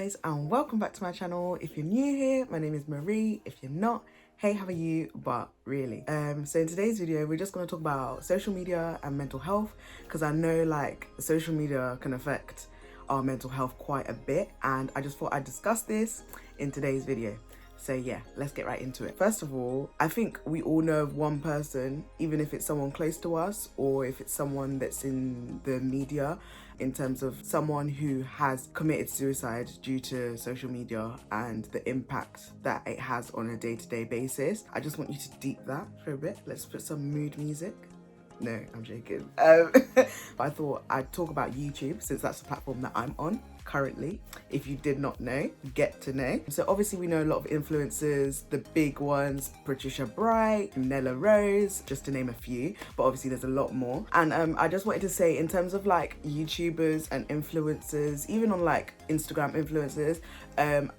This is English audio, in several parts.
guys, and welcome back to my channel. If you're new here, my name is Marie. If you're not, hey, how are you? But really, so in today's video we're just going to talk about social media and mental health, because I know like social media can affect our mental health quite a bit, and I just thought I'd discuss this in today's video. So yeah, let's get right into it. First of all, I think we all know of one person, even if it's someone close to us or if it's someone that's in the media, in terms of someone who has committed suicide due to social media and the impact that it has on a day-to-day basis. I just want you to deep that for a bit. Let's put some mood music. No, I'm joking. I thought I'd talk about YouTube, since that's the platform that I'm on currently. If you did not know, get to know. So obviously we know a lot of influencers, the big ones, Patricia Bright, Nella Rose, just to name a few, but obviously there's a lot more. And I just wanted to say, in terms of like YouTubers and influencers, even on like Instagram influencers,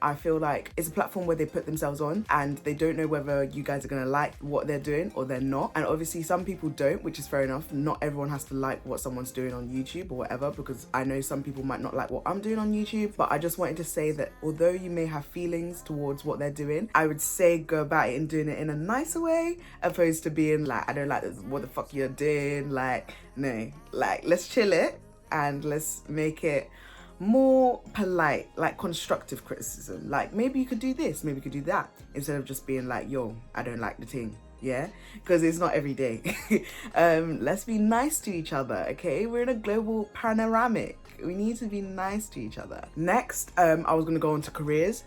I feel like it's a platform where they put themselves on and they don't know whether you guys are gonna like what they're doing or they're not. And obviously some people don't, which is fair enough. Not everyone has to like what someone's doing on YouTube or whatever, because I know some people might not like what I'm doing on YouTube. But I just wanted to say that although you may have feelings towards what they're doing, I would say go about it and doing it in a nicer way, opposed to being like, I don't like this, what the fuck you're doing. Like, no, like let's chill it and let's make it more polite, like constructive criticism. Like, maybe you could do this, maybe you could do that, instead of just being like, yo, I don't like the thing. Yeah, because it's not every day. Let's be nice to each other, okay? We're in a global panoramic. We need to be nice to each other. Next, I was gonna go on to careers.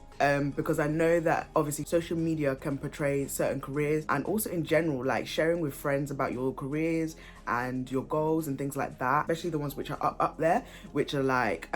Because I know that obviously social media can portray certain careers, and also in general, like sharing with friends about your careers and your goals and things like that, especially the ones which are up there, which are like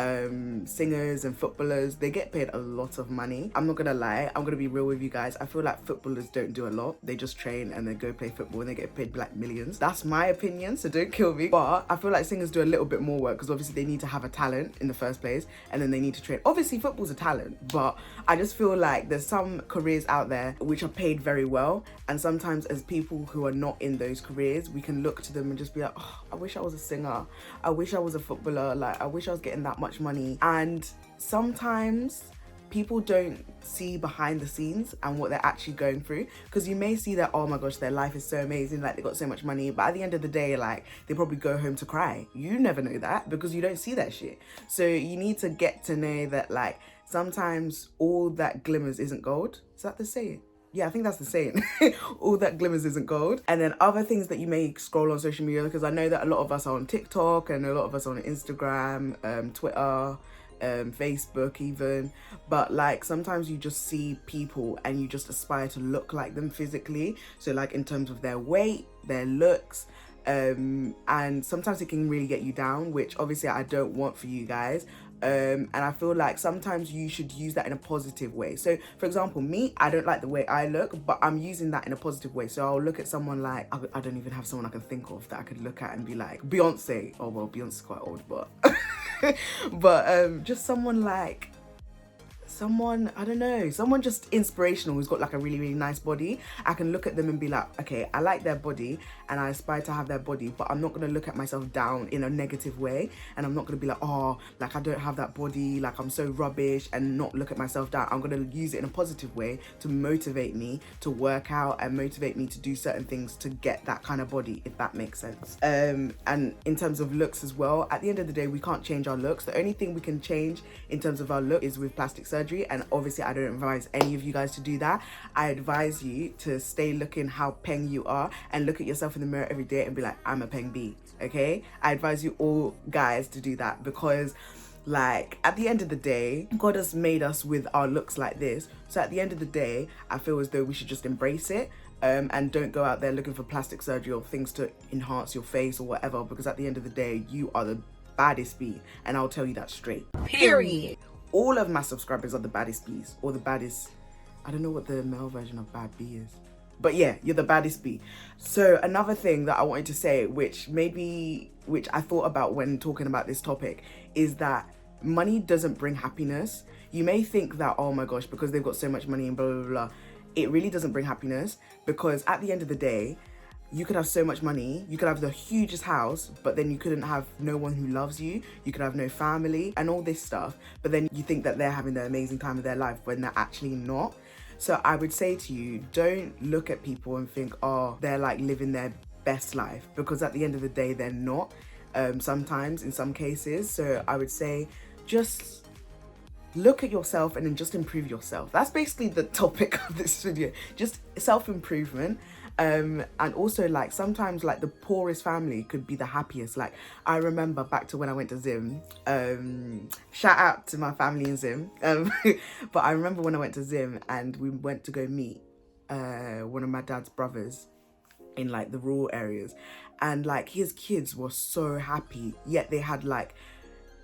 singers and footballers. They get paid a lot of money. I'm not gonna lie, I'm gonna be real with you guys. I feel like footballers don't do a lot. They just train and then go play football and they get paid like millions. That's my opinion, so don't kill me. But I feel like singers do a little bit more work, because obviously they need to have a talent in the first place, and then they need to train. Obviously football's a talent, but I just feel like there's some careers out there which are paid very well, and sometimes as people who are not in those careers, we can look to them and just be like, oh, I wish I was a singer, I wish I was a footballer, like I wish I was getting that much money. And sometimes people don't see behind the scenes and what they're actually going through, because you may see that, oh my gosh, their life is so amazing, like they got so much money, but at the end of the day, like they probably go home to cry. You never know that, because you don't see that shit. So you need to get to know that, like, sometimes all that glimmers isn't gold. Is that the saying? Yeah, I think that's the saying. All that glimmers isn't gold. And then other things that you may scroll on social media, because I know that a lot of us are on TikTok and a lot of us are on Instagram, Twitter, Facebook even, but like sometimes you just see people and you just aspire to look like them physically. So like in terms of their weight, their looks, and sometimes it can really get you down, which obviously I don't want for you guys. And I feel like sometimes you should use that in a positive way. So for example, me, I don't like the way I look, but I'm using that in a positive way. So I'll look at someone like, I don't even have someone I can think of that I could look at and be like, Beyonce. Oh well, Beyonce's quite old, but but just someone like, someone, I don't know, someone just inspirational who's got like a really, really nice body. I can look at them and be like, okay, I like their body and I aspire to have their body, but I'm not gonna look at myself down in a negative way, and I'm not gonna be like, oh, like I don't have that body, like I'm so rubbish, and not look at myself down. I'm gonna use it in a positive way to motivate me to work out and motivate me to do certain things to get that kind of body, if that makes sense. And in terms of looks as well, at the end of the day, we can't change our looks. The only thing we can change in terms of our look is with plastic surgery. And obviously I don't advise any of you guys to do that. I advise you to stay looking how peng you are and look at yourself in the mirror every day and be like, I'm a peng B, okay? I advise you all guys to do that, because like at the end of the day, God has made us with our looks like this. So at the end of the day, I feel as though we should just embrace it. And don't go out there looking for plastic surgery or things to enhance your face or whatever, because at the end of the day, you are the baddest bee, and I'll tell you that straight. Period. All of my subscribers are the baddest bees, or the baddest, I don't know what the male version of bad bee is, but yeah, you're the baddest bee. So another thing that I wanted to say, which I thought about when talking about this topic, is that money doesn't bring happiness. You may think that, oh my gosh, because they've got so much money and blah, blah, blah. It really doesn't bring happiness, because at the end of the day, you could have so much money, you could have the hugest house, but then you couldn't have no one who loves you, you could have no family and all this stuff, but then you think that they're having the amazing time of their life when they're actually not. So I would say to you, don't look at people and think, oh, they're like living their best life, because at the end of the day, they're not, sometimes in some cases. So I would say just look at yourself and then just improve yourself. That's basically the topic of this video, just self-improvement. And also, like, sometimes like the poorest family could be the happiest. Like, I remember back to when I went to Zim, shout out to my family in Zim, but I remember when I went to Zim and we went to go meet one of my dad's brothers in like the rural areas, and like his kids were so happy, yet they had like,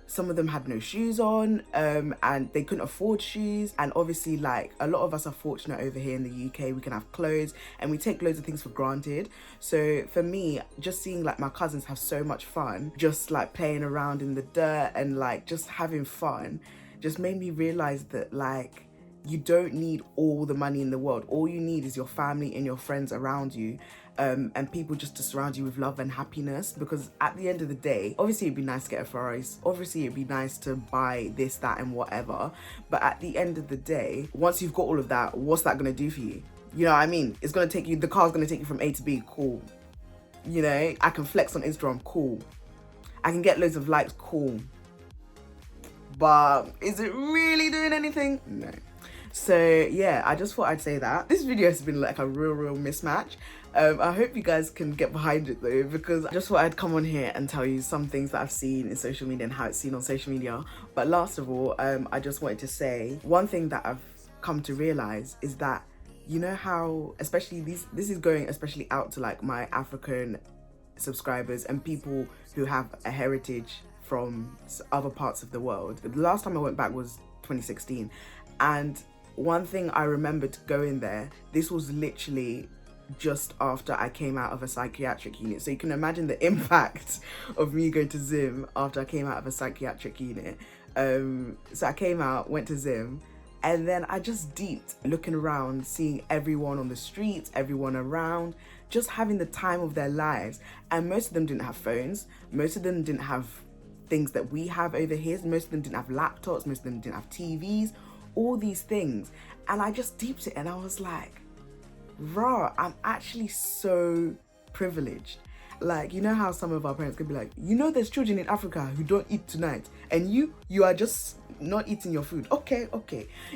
some of them had no shoes on, and they couldn't afford shoes. And obviously, like, a lot of us are fortunate over here in the UK, we can have clothes and we take loads of things for granted. So for me, just seeing like my cousins have so much fun, just like playing around in the dirt and like just having fun, just made me realize that like, you don't need all the money in the world. All you need is your family and your friends around you, and people just to surround you with love and happiness. Because at the end of the day, obviously it'd be nice to get a Ferrari, obviously it'd be nice to buy this, that and whatever, but at the end of the day, once you've got all of that, what's that gonna do for you? You know what I mean? It's gonna take you, the car's gonna take you from A to B, cool. You know, I can flex on Instagram, cool. I can get loads of likes, cool. But is it really doing anything? No. So yeah, I just thought I'd say that. This video has been like a real mismatch. I hope you guys can get behind it though, because I just thought I'd come on here and tell you some things that I've seen in social media and how it's seen on social media. But last of all, I just wanted to say one thing that I've come to realize is that, you know how, especially this is going especially out to like my African subscribers and people who have a heritage from other parts of the world. The last time I went back was 2016, and one thing I remembered going there, this was literally just after I came out of a psychiatric unit. So you can imagine the impact of me going to Zim after I came out of a psychiatric unit. So I came out, went to Zim, and then I just deeped looking around, seeing everyone on the streets, everyone around, just having the time of their lives. And most of them didn't have phones. Most of them didn't have things that we have over here. Most of them didn't have laptops. Most of them didn't have TVs. All these things. And I just deeped it and I was like, rah, I'm actually so privileged. Like, you know how some of our parents could be like, you know, there's children in Africa who don't eat tonight, and you are just not eating your food. Okay.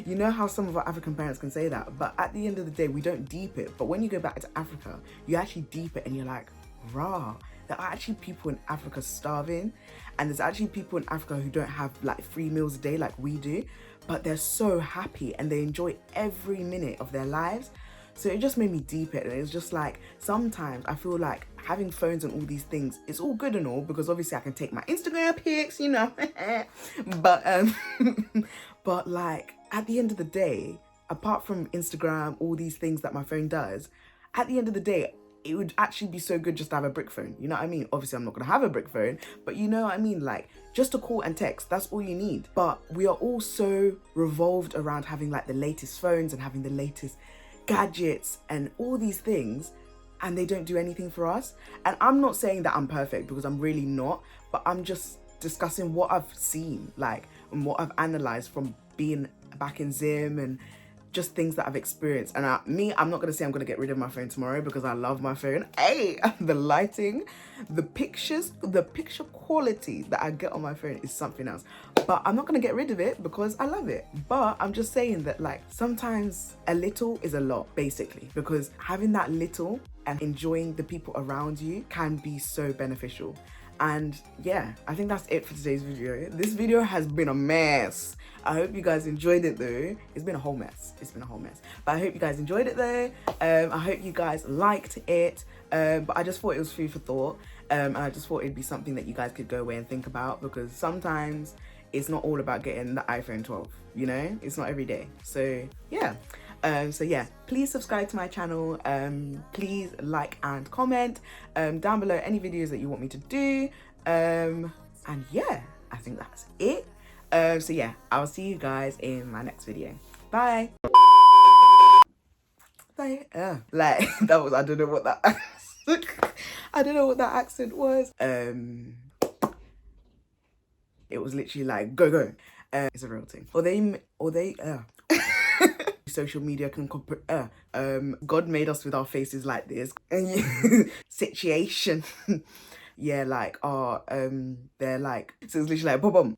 You know how some of our African parents can say that, but at the end of the day, we don't deep it. But when you go back to Africa, you actually deep it and you're like, rah, there are actually people in Africa starving, and there's actually people in Africa who don't have like 3 meals a day like we do, but they're so happy and they enjoy every minute of their lives. So it just made me deep it, and it's just like, sometimes I feel like having phones and all these things, it's all good and all, because obviously I can take my Instagram pics, you know, but but like, at the end of the day, apart from Instagram, all these things that my phone does, at the end of the day, it would actually be so good just to have a brick phone. You know what I mean? Obviously, I'm not going to have a brick phone, but you know what I mean? Like, just to call and text, that's all you need. But we are all so revolved around having like the latest phones and having the latest gadgets and all these things, and they don't do anything for us. And I'm not saying that I'm perfect, because I'm really not, but I'm just discussing what I've seen, like, and what I've analyzed from being back in Zim and just things that I've experienced. And I'm not gonna say I'm gonna get rid of my phone tomorrow, because I love my phone. Hey, the lighting, the picture quality that I get on my phone is something else. But I'm not gonna get rid of it because I love it. But I'm just saying that, like, sometimes a little is a lot, basically, because having that little and enjoying the people around you can be so beneficial. And yeah, I think that's it for today's video. This video has been a mess. I hope you guys enjoyed it though. It's been a whole mess. But I hope you guys enjoyed it though. I hope you guys liked it. But I just thought it was food for thought. And I just thought it'd be something that you guys could go away and think about, because sometimes it's not all about getting the iPhone 12, you know? It's not every day. So yeah. Please subscribe to my channel. Please like and comment down below any videos that you want me to do. And yeah, I think that's it. So yeah, I'll see you guys in my next video. Bye. Bye. Like, that was, I don't know what that I don't know what that accent was. It was literally like, go, go. It's a real thing. Social media can God made us with our faces like this. And situation. Yeah, like, they're like, so it's literally like, boom, boom.